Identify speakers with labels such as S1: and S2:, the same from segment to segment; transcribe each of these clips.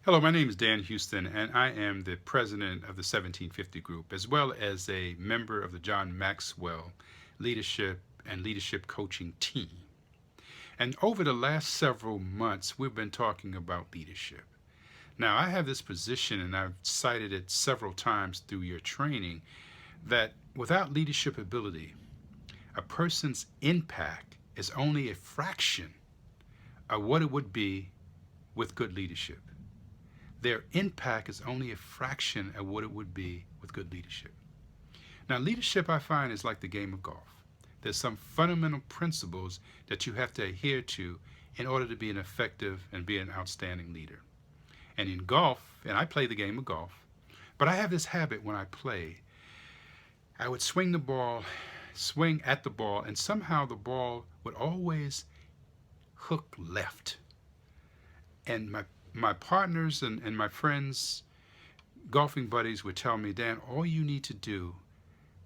S1: Hello, my name is Dan Houston, and I am the president of the 1750 Group, as well as a member of the John Maxwell Leadership and Leadership Coaching Team. And over the last several months, we've been talking about leadership. Now, I have this position, and I've cited it several times through your training, that without leadership ability, a person's impact is only a fraction of what it would be with good leadership. Their impact is only a fraction of what it would be with good leadership. Now, leadership, I find, is like the game of golf. There's some fundamental principles that you have to adhere to in order to be an effective and be an outstanding leader. And in golf, and I play the game of golf, but I have this habit when I play, I would swing at the ball, and somehow the ball would always hook left. And my partners and my friends, golfing buddies, would tell me, Dan, all you need to do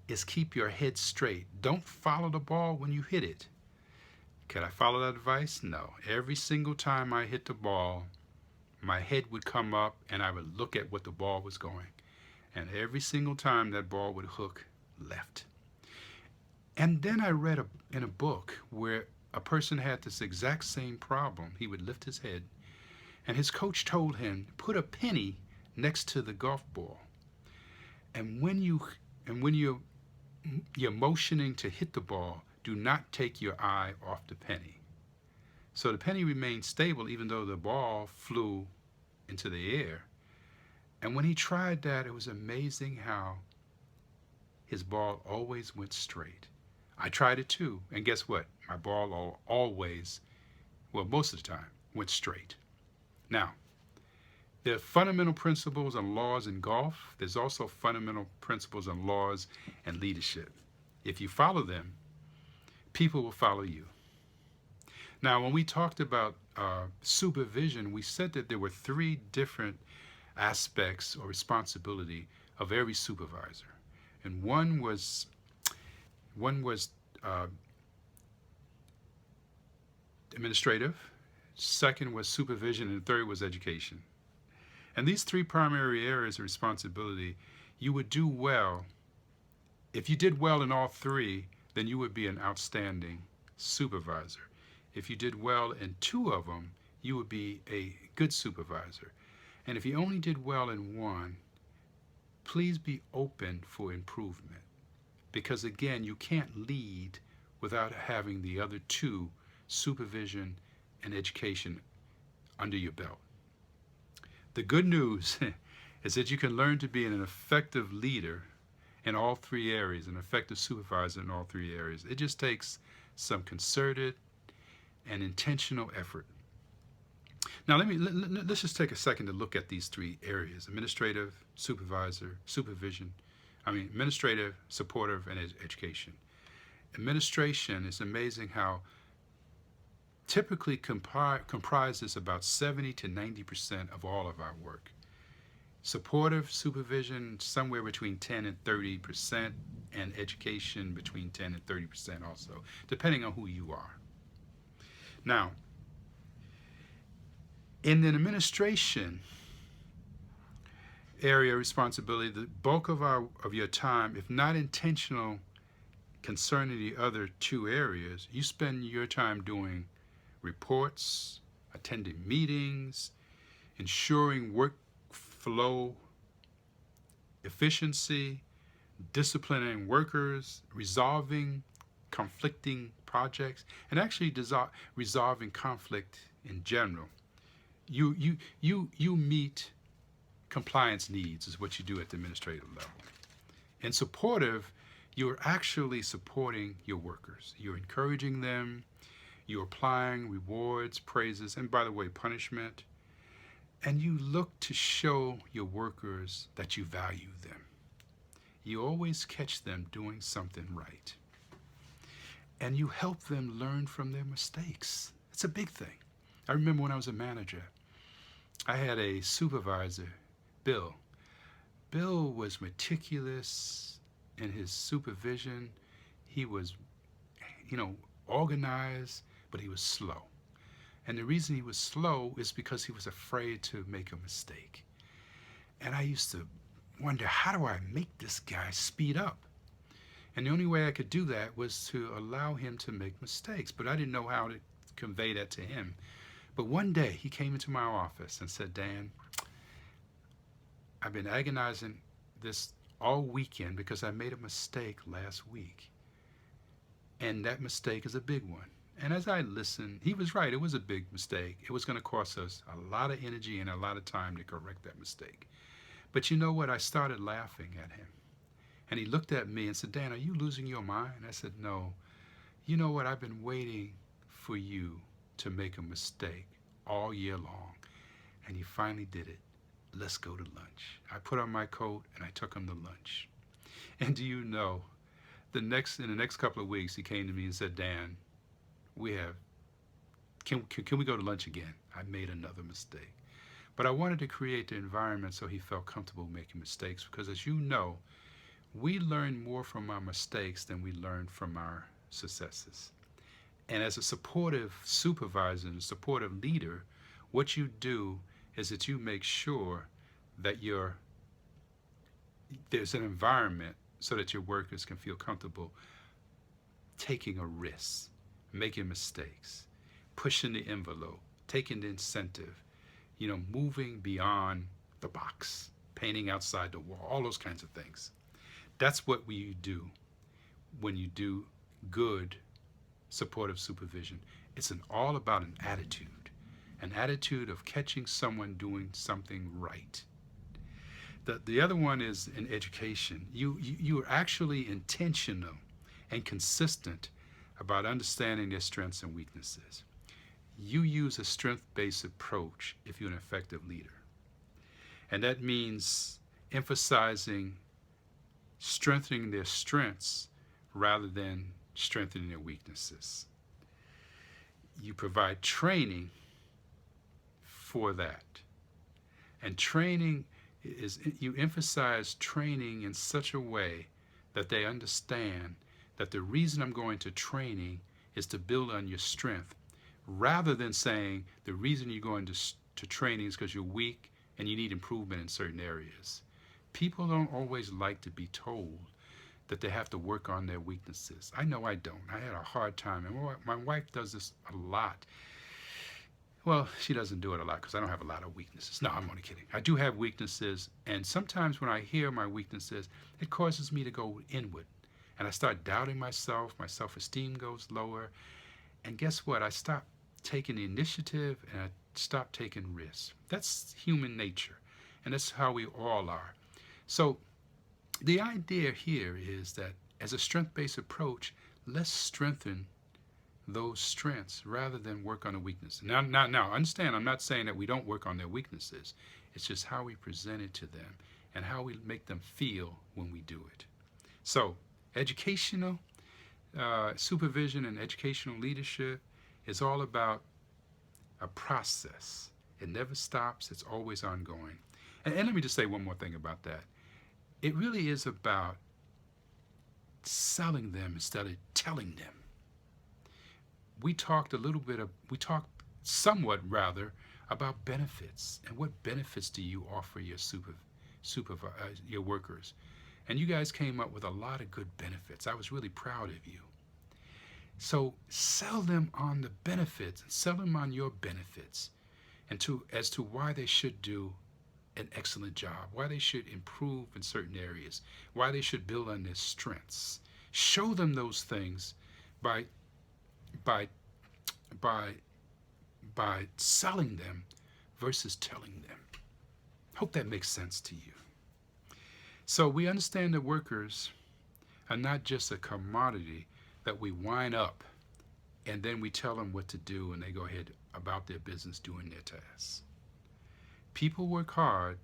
S1: is keep your head straight. Don't follow the ball when you hit it. Could I follow that advice? No. Every single time I hit the ball, my head would come up and I would look at what the ball was going. And every single time that ball would hook left. And then I read in a book where a person had this exact same problem. He would lift his head, and his coach told him, put a penny next to the golf ball. And when you're motioning to hit the ball, do not take your eye off the penny. So the penny remained stable even though the ball flew into the air. And when he tried that, it was amazing how his ball always went straight. I tried it too, and guess what? My ball always, well, most of the time, went straight. Now, there are fundamental principles and laws in golf. There's also fundamental principles and laws in leadership. If you follow them, people will follow you. Now, when we talked about supervision, we said that there were three different aspects or responsibility of every supervisor. And one was administrative, second was supervision, and third was education. And these three primary areas of responsibility, you would do well. If you did well in all three, then you would be an outstanding supervisor. If you did well in two of them, you would be a good supervisor. And if you only did well in one, please be open for improvement. Because again, you can't lead without having the other two, supervision and education, under your belt. The good news is that you can learn to be an effective leader in all three areas, an effective supervisor in all three areas. It just takes some concerted and intentional effort. Now let's just take a second to look at these three areas: administrative, administrative, supportive, and education. Administration is amazing how typically comprises about 70 to 90% of all of our work. Supportive supervision, somewhere between 10 and 30%, and education between 10 and 30% also, depending on who you are. Now, in the administration area of responsibility, the bulk of your time, if not intentional concerning the other two areas, you spend your time doing reports, attending meetings, ensuring workflow efficiency, disciplining workers, resolving conflicting projects, and actually resolving conflict in general. You meet compliance needs is what you do at the administrative level. In supportive, you're actually supporting your workers. You're encouraging them. You're applying rewards, praises, and by the way, punishment. And you look to show your workers that you value them. You always catch them doing something right. And you help them learn from their mistakes. It's a big thing. I remember when I was a manager, I had a supervisor, Bill. Bill was meticulous in his supervision. He was, organized, but he was slow. And the reason he was slow is because he was afraid to make a mistake. And I used to wonder, how do I make this guy speed up? And the only way I could do that was to allow him to make mistakes. But I didn't know how to convey that to him. But one day he came into my office and said, Dan, I've been agonizing this all weekend because I made a mistake last week. And that mistake is a big one. And as I listened, he was right. It was a big mistake. It was going to cost us a lot of energy and a lot of time to correct that mistake. But you know what? I started laughing at him. And he looked at me and said, Dan, are you losing your mind? I said, no. You know what? I've been waiting for you to make a mistake all year long. And you finally did it. Let's go to lunch. I put on my coat and I took him to lunch. And do you know, in the next couple of weeks, he came to me and said, Dan, can we go to lunch again? I made another mistake. But I wanted to create the environment so he felt comfortable making mistakes, because as you know, we learn more from our mistakes than we learn from our successes. And as a supportive supervisor and supportive leader, what you do is that you make sure that there's an environment so that your workers can feel comfortable taking a risk, making mistakes, pushing the envelope, taking the incentive, moving beyond the box, painting outside the wall, all those kinds of things. That's what we do when you do good supportive supervision. It's all about an attitude of catching someone doing something right. The other one is in education. You are actually intentional and consistent about understanding their strengths and weaknesses. You use a strength-based approach if you're an effective leader. And that means emphasizing strengthening their strengths rather than strengthening their weaknesses. You provide training for that. And training you emphasize training in such a way that they understand that the reason I'm going to training is to build on your strength, rather than saying the reason you're going to training is because you're weak and you need improvement in certain areas. People don't always like to be told that they have to work on their weaknesses. I know I don't. I had a hard time, and my wife does this a lot. Well, she doesn't do it a lot because I don't have a lot of weaknesses. No, I'm only kidding. I do have weaknesses, and sometimes when I hear my weaknesses, it causes me to go inward. And I start doubting myself, my self-esteem goes lower, and guess what? I stop taking the initiative and I stop taking risks. That's human nature, and that's how we all are. So the idea here is that as a strength-based approach, let's strengthen those strengths rather than work on a weakness. Now, understand, I'm not saying that we don't work on their weaknesses. It's just how we present it to them and how we make them feel when we do it. So, educational supervision and educational leadership is all about a process. It never stops. It's always ongoing. And let me just say one more thing about that. It really is about selling them instead of telling them. We talked somewhat rather about benefits and what benefits do you offer your your workers. And you guys came up with a lot of good benefits. I was really proud of you. So sell them on the benefits and sell them on your benefits and as to why they should do an excellent job, why they should improve in certain areas, why they should build on their strengths. Show them those things by selling them versus telling them. Hope that makes sense to you. So we understand that workers are not just a commodity that we wind up and then we tell them what to do and they go ahead about their business doing their tasks. People work hard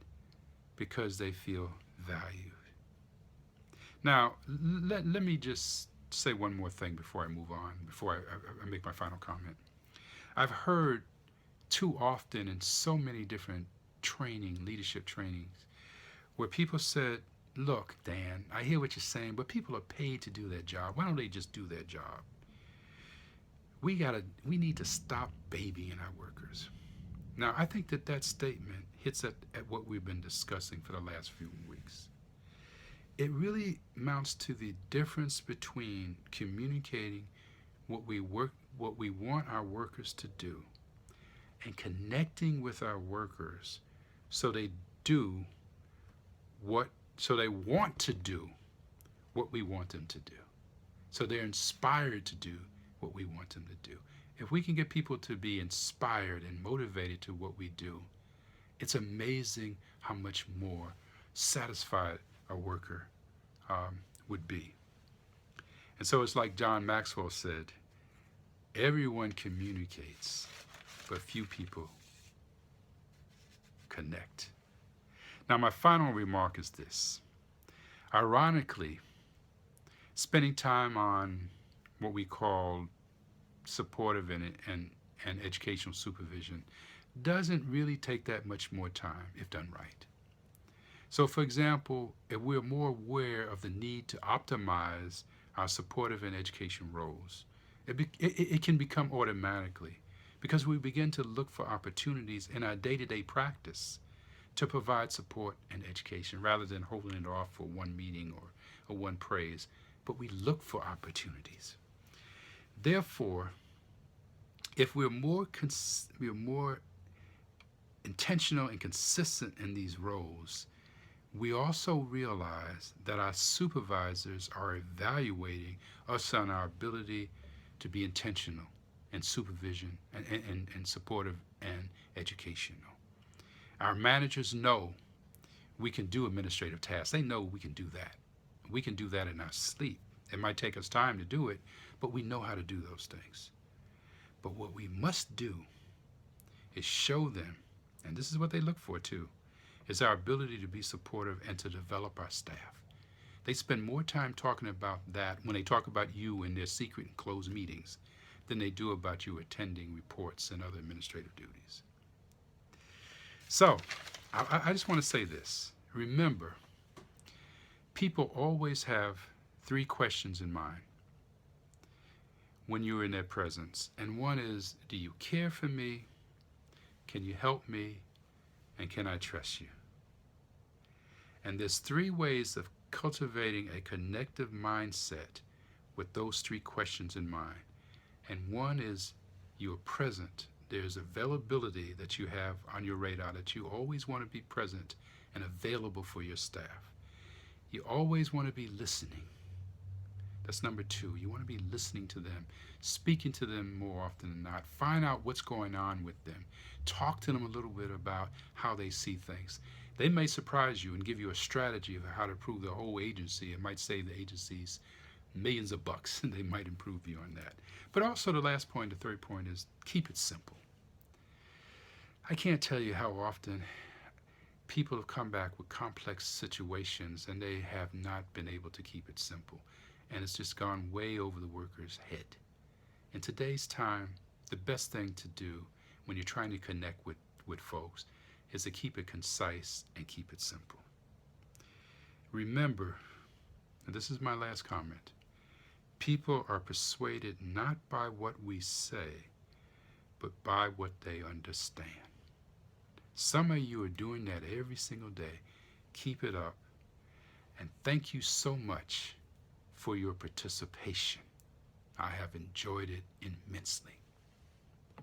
S1: because they feel valued. Now, let me just say one more thing before I move on, before I make my final comment. I've heard too often in so many different leadership trainings, where people said, look, Dan, I hear what you're saying, but people are paid to do their job. Why don't they just do their job? We need to stop babying our workers. Now, I think that statement hits at what we've been discussing for the last few weeks. It really amounts to the difference between communicating what we want our workers to do and connecting with our workers so they do what so they want to do what we want them to do. So they're inspired to do what we want them to do. If we can get people to be inspired and motivated to what we do, it's amazing how much more satisfied a worker would be. And so it's like John Maxwell said, everyone communicates, but few people connect. Now, my final remark is this. Ironically, spending time on what we call supportive and educational supervision doesn't really take that much more time if done right. So, for example, if we're more aware of the need to optimize our supportive and education roles, it can become automatically because we begin to look for opportunities in our day-to-day practice to provide support and education rather than holding it off for one meeting or one praise, but we look for opportunities. Therefore, if we're more intentional and consistent in these roles, we also realize that our supervisors are evaluating us on our ability to be intentional in supervision and supportive and educational. Our managers know we can do administrative tasks. They know we can do that. We can do that in our sleep. It might take us time to do it, but we know how to do those things. But what we must do is show them, and this is what they look for too, is our ability to be supportive and to develop our staff. They spend more time talking about that when they talk about you in their secret and closed meetings than they do about you attending reports and other administrative duties. So, I just want to say this. Remember, people always have 3 questions in mind when you're in their presence. And one is, do you care for me? Can you help me? And can I trust you? And there's 3 ways of cultivating a connective mindset with those 3 questions in mind. And one is you're present. There's availability that you have on your radar, that you always want to be present and available for your staff. You always want to be listening. That's number 2. You want to be listening to them, speaking to them more often than not. Find out what's going on with them. Talk to them a little bit about how they see things. They may surprise you and give you a strategy of how to improve the whole agency. It might save the agencies millions of bucks, and they might improve you on that. But also the last point, the third point, is keep it simple. I can't tell you how often people have come back with complex situations and they have not been able to keep it simple. And it's just gone way over the worker's head. In today's time, the best thing to do when you're trying to connect with folks is to keep it concise and keep it simple. Remember, and this is my last comment, people are persuaded not by what we say, but by what they understand. Some of you are doing that every single day. Keep it up. And thank you so much for your participation. I have enjoyed it immensely.